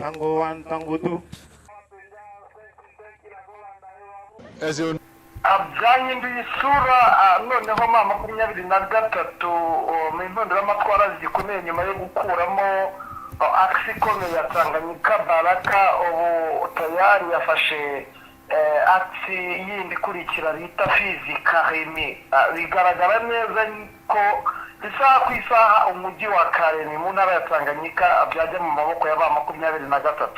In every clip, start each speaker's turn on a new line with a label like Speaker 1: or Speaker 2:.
Speaker 1: tango 1 tango 2
Speaker 2: byahinduye isura noneho ma 23 mu impinduramatwara zikomeye nyuma yo gukuramo aksi ikomeye ya Tanganyika Baraka ubu tayari yafashe aksi yindi ikurikira bita Fdnb bigaragara neza ko isaha ku isaha umujyi wa Karemi mu ntara ya Tanganyika byajya mu maboko y'aba 23.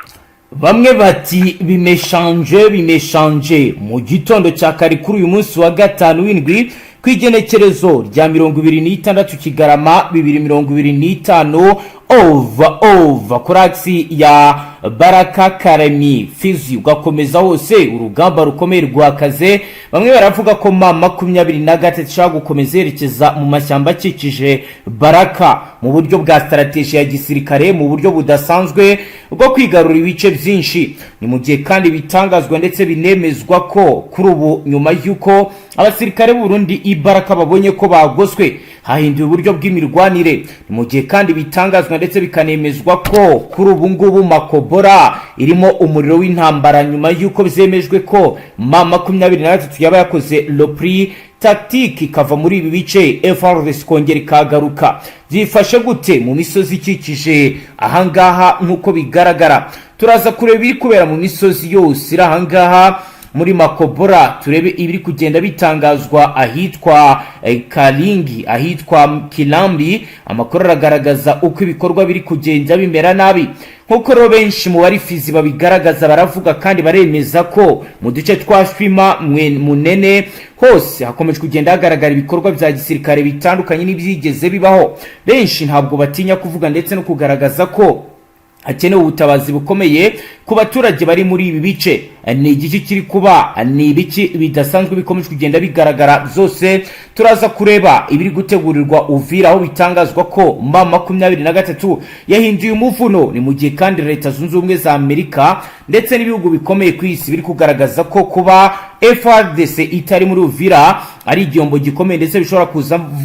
Speaker 3: Bamwe bati bimeshanje mu gitondo cya kare kuri uyu munsi wa gatanu w'indwi kwigenekerezo rya 26 Kigarama 2025 over kuraksi ya Baraka Karemi Fizi ugakomeza hose urugamba rukomeye rwakaze. Bamwe baravuga ko ma 23 shaka gukomeza yerekeza mu mashyamba akikije Baraka mu buryo bwa strategy ya gisirikare mu buryo budasanzwe bwo kwigarura ibice byinshi. Ni mu gihe kandi bitangazwa ndetse binemezwa ko kuri ubu nyuma y'uko abasirikare b'u Burundi ibaraka babonye ko bagoswe hahinduye uburyo bw'imirwanire. Ni mu gihe kandi bitangazwa ndetse bikanemezwa ko kuri ubu ngubu Makobora irimo umuriro w'intambara nyuma y'uko byemejwe ko ma 23 yaba yakoze le prix tactique ikava muri ibi bice Fardc kongera ikagaruka. Byifashe gute mu misozi ikikije ahangaha nkuko bigaragara? Turaza kureba ibiri kubera mu misozi yose iri ahangaha muri Makobora, turebe ibiri kugenda bitangazwa ahitwa Kalingi, ahitwa Kilambi. Amakuru aragaragaza uko ibikorwa biri kugenda bimera nabi nkuko ro benshi mu bari Fizi babigaragaza. Baravuga kandi baremeza ko mu duce twa Shwima Munene hose hakomeje kugenda hagaragara ibikorwa bya gisirikare bitandukanye n'ibyigeze bibaho. Benshi ntabwo batinya kuvuga ndetse no kugaragaza ko hakenewe ubutabazi bukomeye ku baturage bari muri ibi bice. Ni igiki kiri kuba, ni ibiki bidasanzwe bikomeje kugenda bigaragara. Zose turaza kureba ibiri gutegurirwa Uvira aho bitangazwa ko ma 23 yahinduye umuvuno. Ni mu gihe kandi leta zunze ubumwe za Amerika ndetse n'ibihugu bikomeye ku isi biri kugaragaza ko kuba Frdc itari muri Uvira ari igihombo gikomeye ndetse bishobora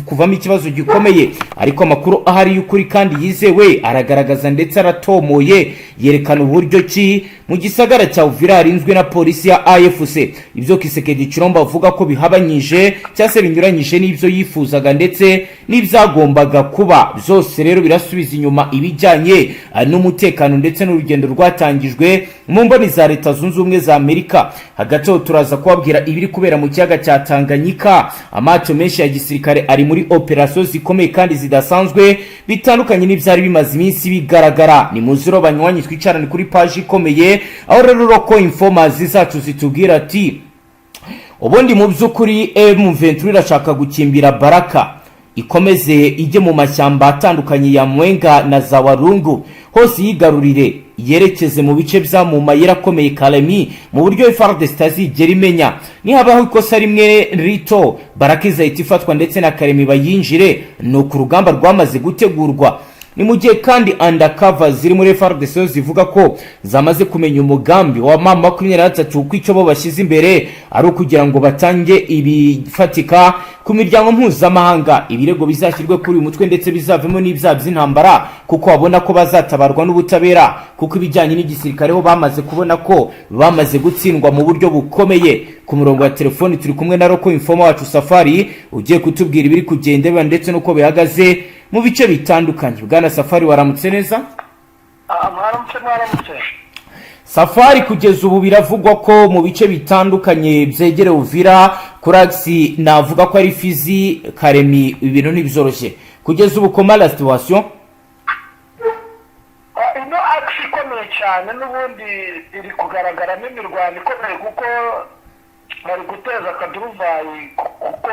Speaker 3: kuvamo ikibazo gikomeye. Ariko amakuru ahari y'ukuri kandi yizewe aragaragaza ndetse aratomoye yerekana uburyo ki mu gisagara cya Uvira harinzwe na polisi ya AFC. Ibyo Kisekedi Chiromba avuga ko bihabanyije cyase binyuranyije n'ibyo yifuzaga ndetse n'ibyagombaga kuba. Byose rero birasubiza inyuma ibijyanye n'umutekano ndetse n'urugendo rwatangijwe mu mboni za leta zunze ubumwe za Amerika. Hagati aho turaza kubabwira ibiri kubera mu kiyaga cya Tanganyika. Amato menshi ya gisirikare ari muri operation zikomeye kandi zidasanzwe bitandukanye n'ibyari bimaze iminsi bigaragara. Ni muziro banywanyi twicarane kuri page ikomeye aho rero ko informers zacu zitubwira ati ubundi mu by'ukuri M23 irashaka gukimbira Baraka ikomeze ijye mu mashyamba atandukanye ya Mwenga na Zawarungu hose yigarurire yerekeze mu bice bya mu mayira komeye Kalemi mu buryo Fardc tazigera imenya. Ni habaho ikosa rimwe rito Baraka izahita ifatwa ndetse na Kalemi bayinjire. No ku rugamba rwamaze gutegurwa. Ni mu gihe kandi undercover ziri muri Fardc zivuga ko zamaze kumenya umugambi wa ma 23 uko icyo bo bashyize imbere ari ukugira ngo batange ibifatika ku miryango mpuzamahanga. Ibirego bizashyirwe kuri uyu mutwe ndetse bizavemo n'ibyaha by'intambara kuko babona ko bazatabarwa n'ubutabera kuko ibijyanye n'igisirikare ho bamaze kubona ko bamaze gutsindwa mu buryo bukomeye. Ku murongo wa telefoni turi kumwe na Roko Informa wacu Safari ugiye kutubwira ibiri kugenda ndetse nuko bihagaze mu bice bitandukanye. Bwana Safari waramutse neza?
Speaker 2: Mwaramutse.
Speaker 3: Safari, kugeza ubu biravugwa ko mu bice bitandukanye byegere Uvira kuraksi navuga ko ari Fizi Karemi ibintu ntibizoroshye. Kugeza ubu koma la situation
Speaker 2: ino aksi ikomeye cyane n'ubundi iri kugaragara n'imirwano ikomeye kuko bari guteza akaduruvayi kuko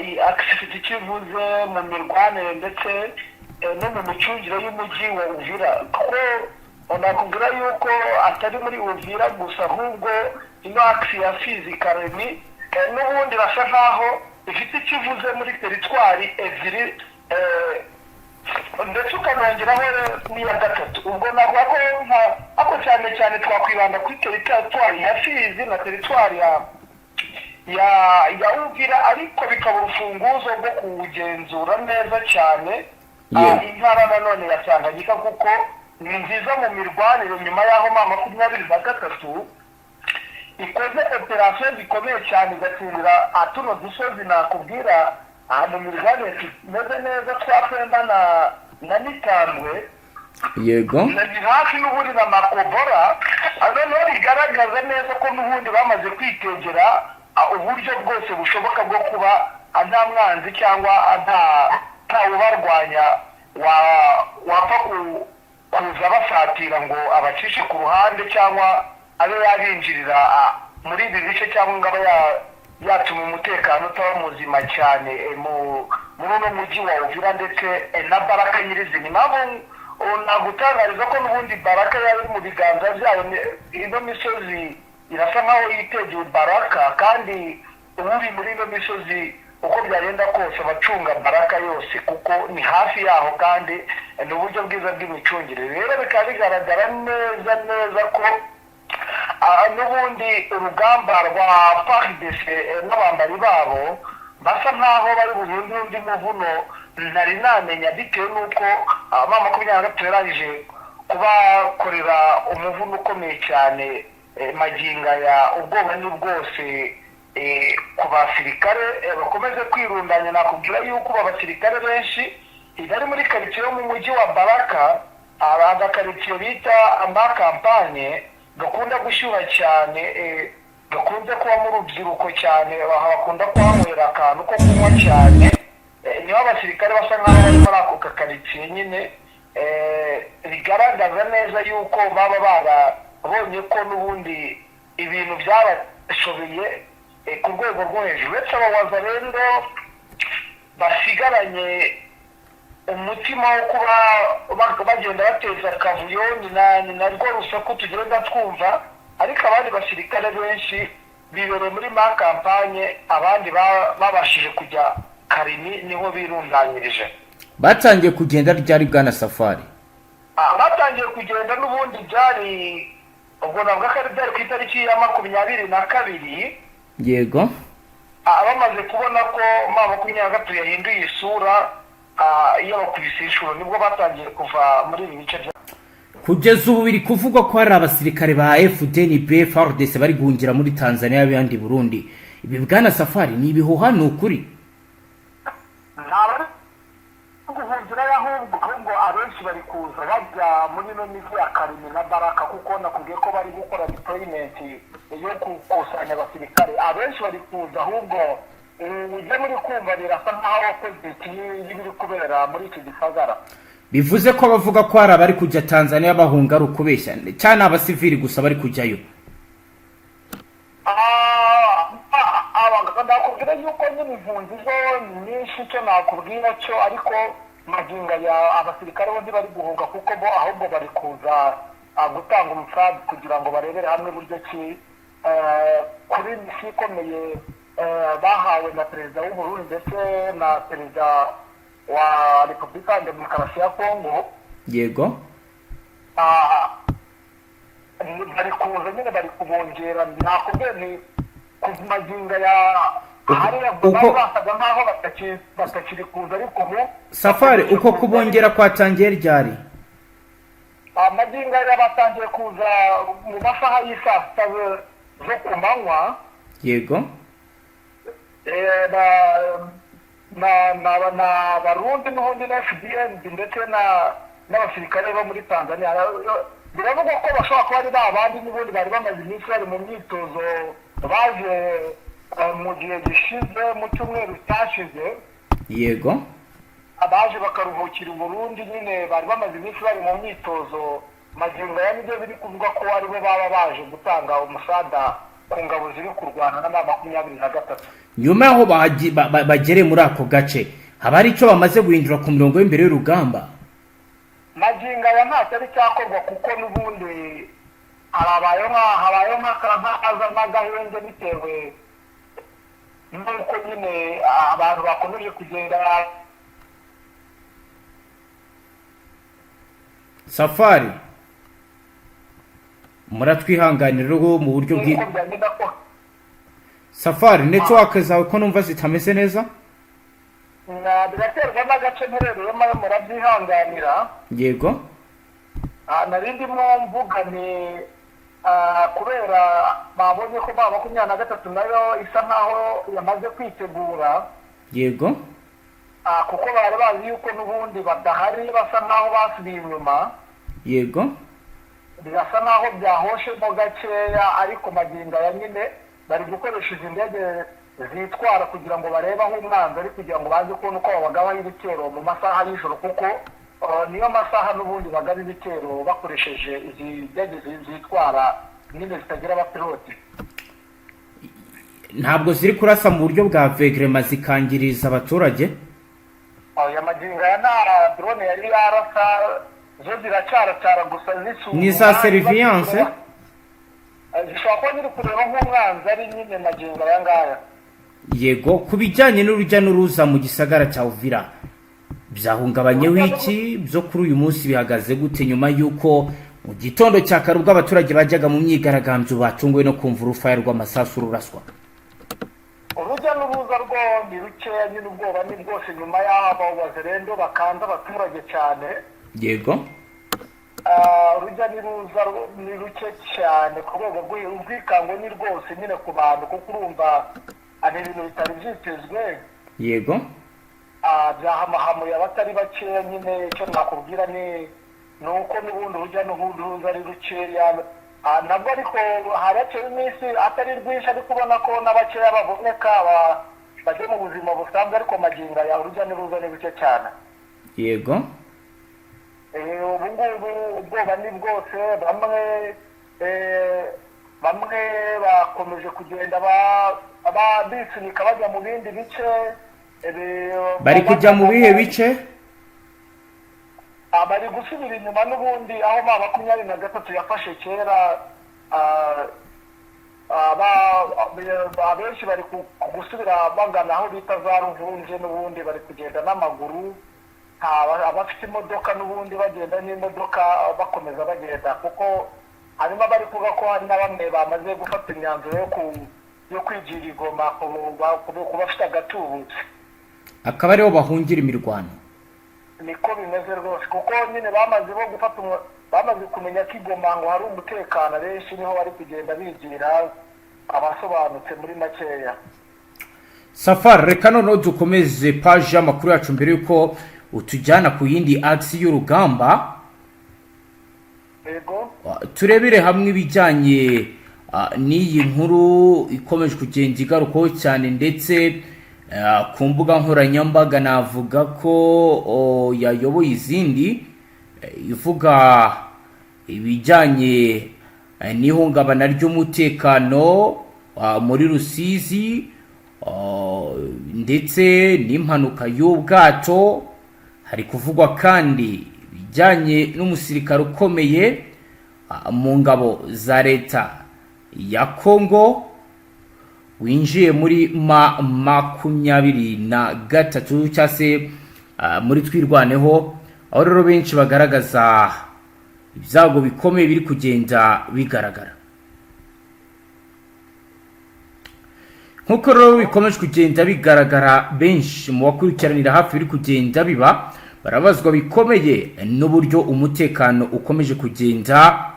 Speaker 2: iyi aksi ifite ikivuze mu mirwanire ndetse no mu micungire y'umujyi wa Uvira kuko nakubwira yuko atari muri Uvira gusa ahubwo ino aksi ya Fizi Karemi n'ubundi basa nkaho ifite ikivuze muri teritwari ebyiri ndetse ukanongeraho n'iya gatatu. Ubwo navuga ko ako cyane cyane twakwibanda kuri teritwari ya Fizi na teritwari ya Uvira ariko bikaba urufunguzo rwo kuwugenzura neza cyane intara nanone ya Tanganyika kuko ni nziza mu mirwanire nyuma y'aho M23 ikoze operasiyo zikomeye cyane igatsindira tuno dusozi nakubwira mu mirwanire tumeze neza twapemba na Nitambwe.
Speaker 3: Yego.
Speaker 2: Ni hafi n'ubundi na Makobora, noneho bigaragaza neza ko n'ubundi bamaze kwitegera uburyo bwose bushoboka bwo kuba nta mwanzi cyangwa nta ubarwanya wapfa kuza basatira ngo abacishe ku ruhande cyangwa abe yabinjirira muri ibi bice cyangwa ngo abe yatuma umutekano utaba muzima cyane muri uno mujyi wa Uvira ndetse na Baraka nyirizina. Impamvu nagutangariza ko n'ubundi Baraka yari mu biganza byayo, ino misozi irasa nkaho yitegeye Baraka, kandi uri muri ino misozi uko byagenda kose abacunga Baraka yose kuko ni hafi yaho kandi ni uburyo bwiza bw'imicungire. Rero bikaba bigaragara neza ko n'ubundi urugamba rwa Fardc n'abambari babo basa nkaho bari buhinde undi muvuno nari namenya, bitewe n'uko M23 yarangije kubakorera umuvuno ukomeye cyane maginga ya ubwoba ni bwose ku basirikare bakomeze kwirundanya. Nakubwira yuko abasirikare benshi bari muri karitsiye yo mu mujyi wa Baraka, agakaritsiye bita amakampanye gakunda gushyuha cyane, gakunze kuba mu rubyiruko cyane, bakunda kuhanywera akantu ko kunywa cyane. Niho abasirikare basa nkaho bari muri ako kakaritsiye nyine, bigaragaza neza yuko baba barabonye ko n'ubundi ibintu byabashobeye ku rwego rwo hejuru. Uretse abawaza rero basigaranye umutima wo kuba bagenda bateza akavuyo, ni narwo rusaku tugenda twumva, ariko abandi basirikare benshi bibereye muri kampanye, abandi babashije kujya Karimi niho birundanyirije.
Speaker 3: Batangiye kugenda ryari bwana Safari?
Speaker 2: Batangiye kugenda n'ubundi byari ubwo navuga ko ari byari ku itariki ya 22.
Speaker 3: Yego.
Speaker 2: Bamaze kubona ko M23 yahinduye isura iyo bakubise inshuro, nibwo batangiye kuva muri ibi bice.
Speaker 3: Kugeza ubu biri kuvugwa ko hari abasirikare ba Fdnb Fardc bari guhungira muri Tanzania y'abandi Burundi. Ibi bwana Safari ni ibihuha ni ukuri?
Speaker 2: Guhungira ahubwo abenshi bari kuza bajya muri no miji ya Karimi na Baraka, kuko nakubwiye ko bari gukora deployment yo gukusanya abasirikare. Abenshi bari kuza ahubwo ujye muri kumva birasa nkaho Politique y'ibiri kubera muri iki gisagara.
Speaker 3: Bivuze ko bavuga ko hari abari kujya Tanzania bahunga ari ukubeshya cyane abasivili gusa bari kujyayo?
Speaker 2: Ndakubwira yuko nyine impunzi zo nyinshi, icyo nakubwira cyo, ariko maginga ya abasirikare bo ntibari guhunga kuko bo ahubwo bari kuza gutanga umusaza kugira ngo barebere hamwe buryo ki kuri misi ikomeye bahawe na perezida w'u Burundi ndetse na perezida wa Repubulika ya Demokarasi ya Kongo.
Speaker 3: Yego.
Speaker 2: Bari kuza nyine bari kubongera. Nakubwiye ni kumaginga ya hariya basaga nkaho batakiri kuza, ariko
Speaker 3: Safari uko kubongera kwatangiye ryari?
Speaker 2: Maginga ya batangiye kuza mu masaha y'isa zo ku manywa.
Speaker 3: Yego.
Speaker 2: na Barundi n'ubundi na Fdnb ndetse n'abasirikare bo muri Tanzania. Biravugwa ko bashobora kuba ari babandi n'ubundi bari bamaze iminsi bari mu myitozo, baje mu gihe gishize mu cyumweru cyashize.
Speaker 3: Yego.
Speaker 2: Abaje bakaruhukira i Burundi nyine bari bamaze iminsi bari mu myitozo, magingo ya nibyo biri kuvuga ko ari bo baba baje gutanga umusada ku ngabo ziri kurwana na M23.
Speaker 3: Nyuma yaho bagereye muri ako gace, haba hari icyo bamaze guhindura ku mirongo y'imbere y'urugamba?
Speaker 2: Maginga ya ntacyo ari cyakorwa kuko n'ubundi habayeho nk'akaza n'agahenge bitewe n'uko nyine abantu bakomeje kugenda.
Speaker 3: Safari muratwihanganira mu buryo Safari network zawe ko numva zitameze neza?
Speaker 2: Biraterwa n'agace mperereyemo, murabyihanganira.
Speaker 3: Yego.
Speaker 2: narindimo mvuga ni kubera babonye ko ba 23 nayo isa nkaho yamaze kwitegura.
Speaker 3: Yego.
Speaker 2: Kuko bari bazi yuko n'ubundi badahari basa nkaho basubiye inyuma.
Speaker 3: Yego.
Speaker 2: Birasa nkaho byahoshemo gakeya, ariko magingo ya nyine bari gukoresha indege zitwara kugira ngo barebe aho umwanzi ari, kugira ngo baze kubona uko babagabaho ibitero mu masaha y'ijoro, kuko niyo masaha n'ubundi bagaba ibitero bakoresheje izi ndege zitwara nyine zitagira abapiloti.
Speaker 3: Ntabwo ziri kurasa mu buryo bwa vegrema zikangiriza abaturage.
Speaker 2: Ya magingo ya nta drone yari yarasa, zo ziracyaracyara gusa zisuzuma.
Speaker 3: Ni za surveillance.
Speaker 2: Zishobora kuba ziri kureba nk'umwanzi ari nyine magingo aya ngaya.
Speaker 3: Yego, ku bijyanye n'urujya n'uruza mu gisagara cya Uvira, byahungabanyeho iki? Byo kuri uyu munsi bihagaze gute nyuma y'uko mu gitondo cya kare ubwo abaturage bajyaga mu myigaragambyo batunguwe no kumva urufaya rw'amasasu ruraswa?
Speaker 2: Urujya n'uruza rwo ni rukeya, nyine ubwoba ni bwose nyuma y'aho abazerendo bakanze abaturage cyane.
Speaker 3: Yego.
Speaker 2: Urujya n'uruza ni ruke cyane ku rwego rw'ubwikango ni rwose nyine ku bantu, kuko urumva ari ibintu bitari byitezwe.
Speaker 3: Yego.
Speaker 2: Byahamahamuye abatari bakeya. Nyine icyo nakubwira ni uko n'ubundi urujya n'uruza ari rukeya, nabwo ariko haraciye iminsi atari rwinshi, ariko ubona ko n'abakeya baboneka bajya mu buzima busanzwe, ariko magingo ya urujya n'uruza ni ruke cyane.
Speaker 3: Yego.
Speaker 2: Ubu ngubu ubwoba ni bwose, bamwe bakomeje kugenda bisunika bajya mu bindi bice.
Speaker 3: Bari kujya mu bihe bice?
Speaker 2: Bari gusubira inyuma n'ubundi aho 23 yafashe kera. Abenshi bari gusubira bagana aho bita za Ruvunje, n'ubundi bari kugenda n'amaguru. Abafite imodoka n'ubundi bagenda n'imodoka bakomeza bagenda, kuko harimo bari kuvuga ko hari na bamwe bamaze gufata imyanzuro yo kwigira igoma ku bafite agatubutse,
Speaker 3: akaba ariho bahungira imirwano.
Speaker 2: Niko bimeze rwose, kuko nyine bamaze kumenya ko igoma ngo hari umutekano, benshi niho bari kugenda bigira abasobanutse muri makeya.
Speaker 3: Safari, reka noneho dukomeze paji y'amakuru yacu mbere yuko utujyana ku yindi aksi y'urugamba.
Speaker 2: Yego.
Speaker 3: Turebere hamwe ibijyanye n'iyi nkuru ikomeje kugenda igarukaho cyane, ndetse ku mbuga nkoranyambaga navuga ko yayoboye izindi, ivuga ibijyanye n'ihungabana ry'umutekano muri Rusizi, ndetse n'impanuka y'ubwato. Hari kuvugwa kandi bijyanye n'umusirikare ukomeye mu ngabo za leta ya Kongo winjiye muri 23 cyangwa se muri twirwaneho, aho rero benshi bagaragaza ibyago bikomeye biri kugenda bigaragara. Nkuko rero bikomeje kugenda bigaragara, benshi mu bakurikiranira hafi biri kugenda biba barabazwa bikomeye n'uburyo umutekano ukomeje kugenda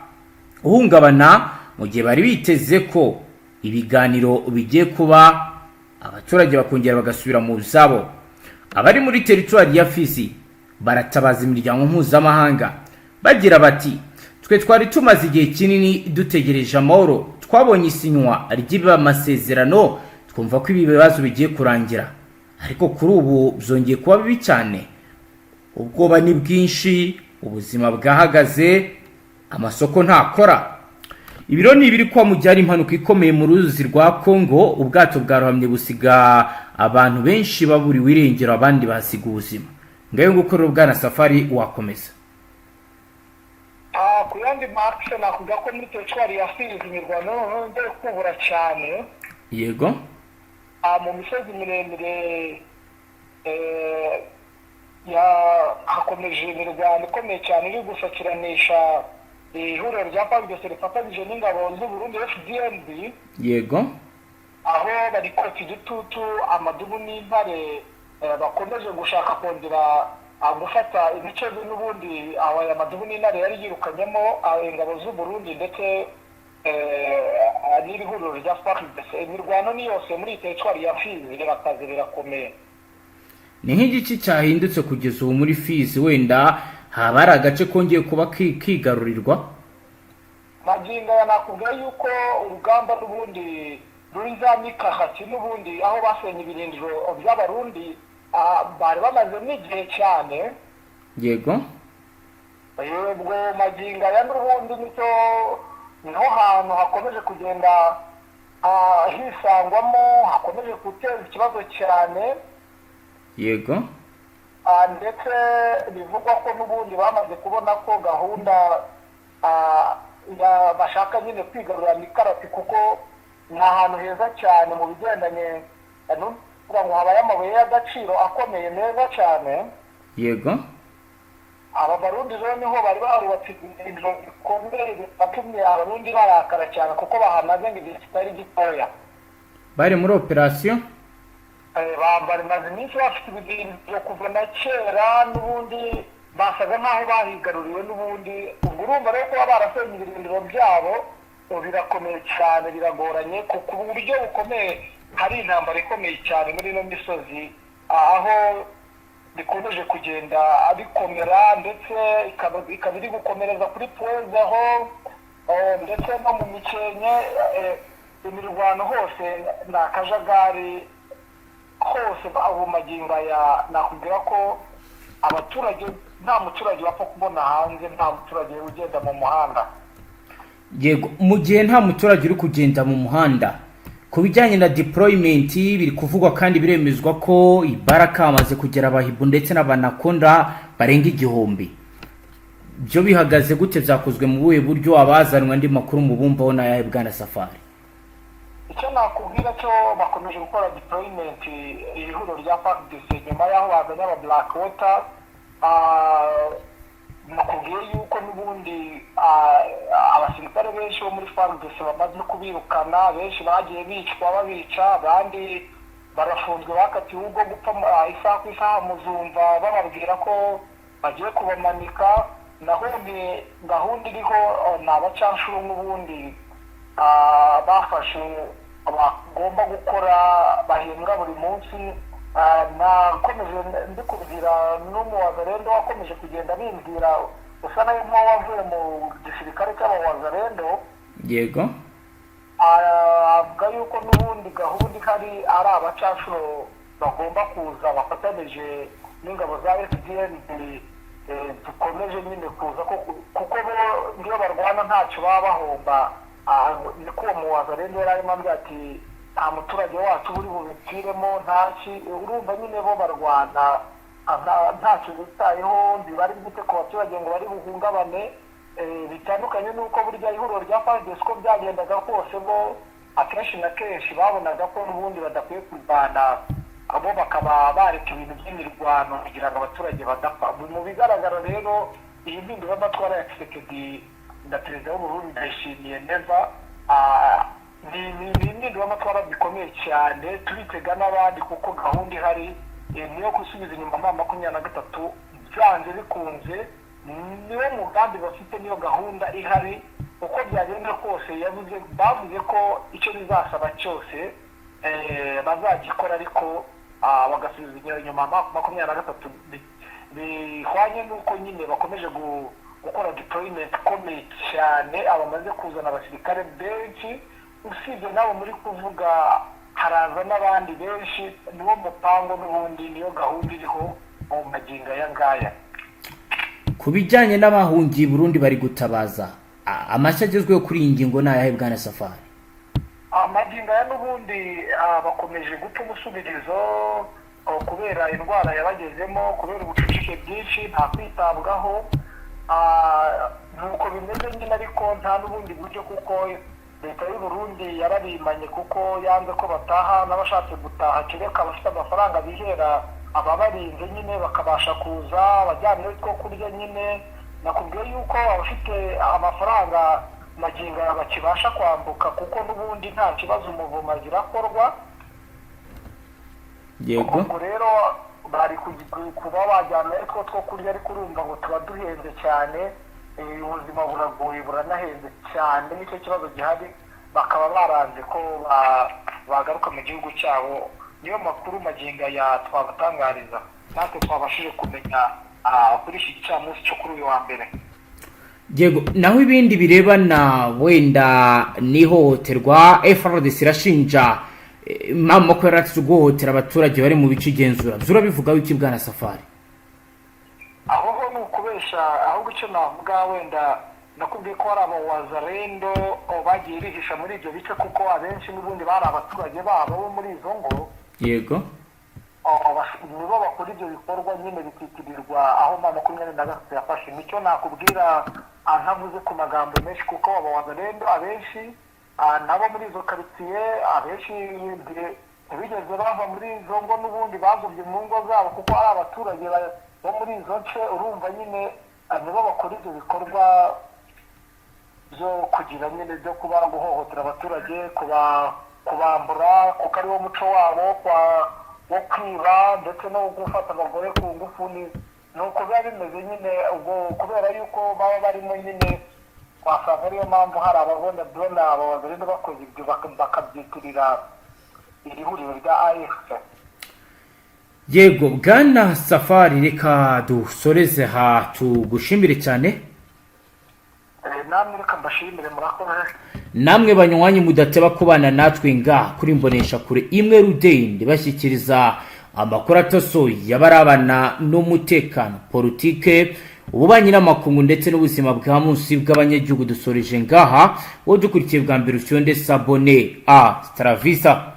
Speaker 3: uhungabana, mu gihe bari biteze ko ibiganiro bigiye kuba abaturage bakongera bagasubira mu zabo. Abari muri teritwari ya Fizi baratabaza imiryango mpuzamahanga bagira bati, twe twari tumaze igihe kinini dutegereje amahoro, twabonye isinywa ry'amasezerano, twumva ko ibi bibazo bigiye kurangira, ariko kuri ubu byongeye kuba bibi cyane. Ubwoba ni bwinshi, ubuzima bwahagaze, amasoko ntakora. Ibiro ni ibiri kwa mujyari impanuka ikomeye mu ruzi rwa Kongo, ubwato bwarohamye busiga abantu benshi baburiwe irengero, abandi basiga ubuzima. Ngayo gukorera ubwana Safari wakomeza.
Speaker 2: Ku yandi marke nakuvuga ko muri teritwari ya Fizi imirwano ndetse kubura cyane.
Speaker 3: Yego.
Speaker 2: Mu misozi miremire hakomeje imirwano ikomeye cyane iri gusakiranisha ihuriro rya Fardc rifatanyije n'ingabo z'u Burundi Fdnb.
Speaker 3: Yego.
Speaker 2: Aho bari kotsa igitutu amadubu n'intare bakomeje gushaka kongera gufata ibice n'ubundi aya madubu n'intare yari yirukanyemo ingabo z'u Burundi ndetse n'ihuriro rya Fardc. Imirwano ni yose muri teritwari ya Fizi bakaze birakomeye.
Speaker 3: Ni nk'igiki cyahindutse kugeza ubu muri Fizi, wenda haba ari agace kongeye kuba kigarurirwa?
Speaker 2: Magingo ya nakubwiye yuko urugamba n'ubundi rurizamika hati n'ubundi aho basenye ibirindiro by'abarundi bari bamaze n'igihe cyane.
Speaker 3: Yego.
Speaker 2: Ubwo magingo ya n'ubundi niho hantu hakomeje kugenda hisangwamo, hakomeje guteza ikibazo cyane.
Speaker 3: Yego.
Speaker 2: Ndetse bivugwa ko n'ubundi bamaze kubona ko gahunda bashaka nyine kwigarurira mikarati, kuko ni ahantu heza cyane mu bigendanye n'uvuga ngo habaye amabuye y'agaciro akomeye meza cyane.
Speaker 3: Yego.
Speaker 2: Aba Barundi rero niho bari barubatse ibirindiro bikomeye bitumye abarundi barakara cyane kuko bahamaze ngo igihe kitari gitoya.
Speaker 3: Bari muri operasiyo?
Speaker 2: Bari maze iminsi bafite ibirindiro kuva na kera, n'ubundi basaga nk'aho bahigaruriwe n'ubundi. Ubwo urumva rero kuba barasenye ibirindiro byabo birakomeye cyane, biragoranye ku buryo bukomeye. Hari intambara ikomeye cyane muri ino misozi aho bikomeje kugenda bikomera, ndetse ikaba iri gukomereza kuri Pweze aho ndetse no mu Mikenke. Imirwano hose ni akajagari hose. Abo magingo aya nakubwira ko abaturage, nta muturage wapfa kubona hanze, nta muturage ugenda mu muhanda.
Speaker 3: Yego, mu gihe nta muturage uri kugenda mu muhanda, ku bijyanye na deployment biri kuvugwa kandi biremezwa ko Ibaraka amaze kugera abahibu ndetse n'abanakonda barenga 1000. Byo bihagaze gute? Byakozwe mu buhe buryo? Abazanwa ndi makuru mu bumbaho na yahe bwana Safari?
Speaker 2: Icyo nakubwira cyo bakomeje gukora deployment ihuriro rya Fardc nyuma yaho bazanye aba Black Water. Nakubwiye yuko n'ubundi abasirikare benshi bo muri Fardc bamaze kubirukana, benshi bagiye bicwa babica, abandi barafunzwe bakatiwe ubwo gupfa isaha ku isaha. Muzumva bababwira ko bagiye kubamanika. Naho ni gahunda iriho ni abacanshuro n'ubundi bafashe bagomba gukora bahembwa buri munsi. Nakomeje ndikubwira n'umuwazarendo wakomeje kugenda bimbwira usa nayo wavuye mu gisirikare cy'abawazarendo.
Speaker 3: Yego.
Speaker 2: Avuga yuko n'ubundi gahunda ihari ari abacanshuro bagomba kuza bafatanije n'ingabo za Fdnb. Dukomeje nyine kuza kuko niyo barwana ntacyo baba bahomba. Niko uwo muwazarendo yari arimo ambwira ati nta muturage wacu uri bubipfiremo ntaki. Urumva nyine bo barwana ntacyo bitayeho, ntibari bwite ku baturage ngo bari buhungabane. Bitandukanye n'uko burya ihuriro rya Fardc ko byagendaga kose, bo akenshi na kenshi babonaga ko n'ubundi badakwiye kurwana, abo bakaba bareka ibintu by'imirwano kugira ngo abaturage badapfa. Mu bigaragara rero iyi mpinduramatwara ya Tshisekedi na perezida w'Uburundi ndayishimiye neza. Ni impinduramatwara bikomeye cyane, tubitega n'abandi kuko gahunda ihari niyo gusubiza inyuma 2023 byanze bikunze. Niwo mugambi bafite, niyo gahunda ihari. Uko byagenda kose bavuze ko icyo bizasaba cyose bazagikora, ariko bagasubiza inyuma 2023 bihwanye n'uko nyine bakomeje gukora deployment ikomeye cyane. Abamaze kuzana abasirikare benshi, usibye nabo muri kuvuga haraza n'abandi benshi. Niwo mupango n'ubundi, niyo gahunda iriho mu magingo aya ngaya.
Speaker 3: Ku bijyanye n'abahungiye Burundi bari gutabaza, amashyi agezweho kuri iyi ngingo ni ayahe bwana Safari?
Speaker 2: Amagingo ya n'ubundi bakomeje guta umusubirizo kubera indwara yabagezemo, kubera ubucucike bwinshi, nta kwitabwaho. Nuko bimeze nyine, ariko nta n'ubundi buryo kuko leta y'u Burundi yarabimanye kuko yanze ko bataha. N'abashatse gutaha kereka abafite amafaranga bihera ababarinze nyine bakabasha kuza bajyanye two kurya nyine. Nakubwiye yuko abafite amafaranga magingo bakibasha kwambuka kuko n'ubundi nta kibazo umuvuma zirakorwa.
Speaker 3: Yego.
Speaker 2: Ubwo rero bari kuba bajyana ariko two kurya ariko urumva ngo tuba duhenze cyane, ubuzima buragoye buranahenze cyane, nicyo kibazo gihari. Bakaba baranze ko bagaruka mu gihugu cyabo. Niyo makuru maginga ya twabatangariza natwe twabashije kumenya kuri iki gicamunsi cyo kuri uyu wa mbere.
Speaker 3: Yego, naho ibindi birebana wenda n'ihohoterwa, Fardc irashinja mama ko yaratse guhohotera abaturage bari mu bice igenzura. Zurabivuga wiki bwana Safari?
Speaker 2: Aho ho ni ukubesha, ahubwo icyo navuga wenda nakubwiye ko hari abawazarendo bagiye bihisha muri ibyo bice, kuko abenshi n'ubundi bari abaturage babo bo muri izo ngo.
Speaker 3: Yego,
Speaker 2: nibo bakora ibyo bikorwa nyine bikitirirwa aho M23 yafashe. Nicyo nakubwira ntavuze ku magambo menshi, kuko abawazarendo abenshi nabo muri izo karitsiye abenshi ntibigeze bava muri izo ngo, n'ubundi bagumye mu ngo zabo kuko ari abaturage bo muri izo nce. Urumva nyine nibo bakora ibyo bikorwa byo kugira nyine byo kuba guhohotera abaturage, kubambura, kuko ari wo muco wabo wo kwiba ndetse no gufata abagore ku ngufu. Ni uko biba bimeze nyine, ubwo kubera yuko baba barimo nyine wasanga ariyo mpamvu hari ababona abazarendo bakoze ibyo bakabyitirira iri huriro rya AFC.
Speaker 3: yego bwana Safari, reka dusoreze ha tugushimire cyane.
Speaker 2: Namwe reka mbashimire, murakoze.
Speaker 3: Namwe banywanyi mudateba kubana natwe nga kuri mbonesha kure imwe rudende bashyikiriza amakuru atosoye yabarabana n'umutekano, politike, ububanyi n'amakungu ndetse n'ubuzima bwa munsi bw'abanyagihugu. Dusoreje ngaha, wo dukurikiye bwa mbere usyonde sabone a Stravisa.